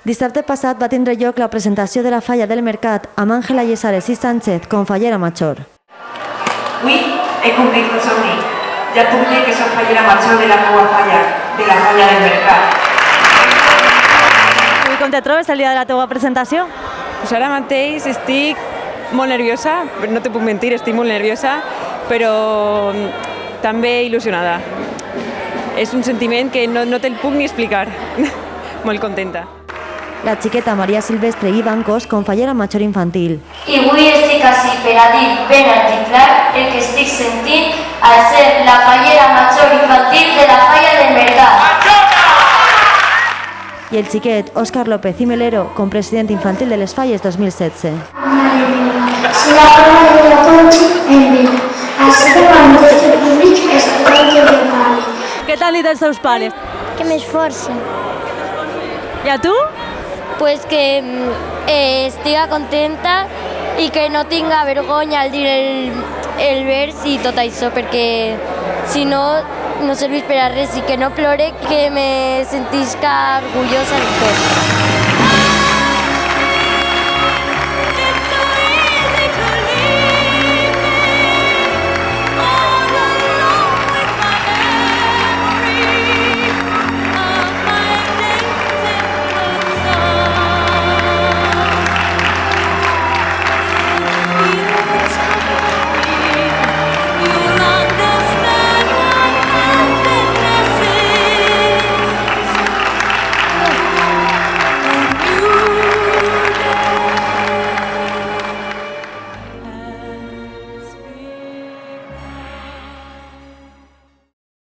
Dissabte passat va tindre lloc la presentació de la falla del mercat amb Àngela Llesares i Sánchez com fallera major. Avui he complit un somni. Ja puc dir que soc fallera major de la meva falla, de la falla del mercat. I com te trobes el dia de la teva presentació? Pues ara mateix estic molt nerviosa, no te puc mentir, estic molt nerviosa, però també il·lusionada. És un sentiment que no te'l puc ni explicar. Molt contenta. La xiqueta Maria Silvestre i Bancos com fallera major infantil. I avui estic ací per a dir ben articulat el que estic sentint al ser la fallera major infantil de la falla del mercat. I el xiquet Òscar López i Melero com president infantil de les Falles 2016. Si la prova de la Conchi en vida, així que quan el nostre públic és tot el que parli. Què t'han dit els teus pares? Que m'esforci. I a tu? Pues que estigui contenta i que no tinga vergonya al dir el vers i tot això, perquè si no, no serveix per a res i que no plore, que me sentisca orgullosa de tot.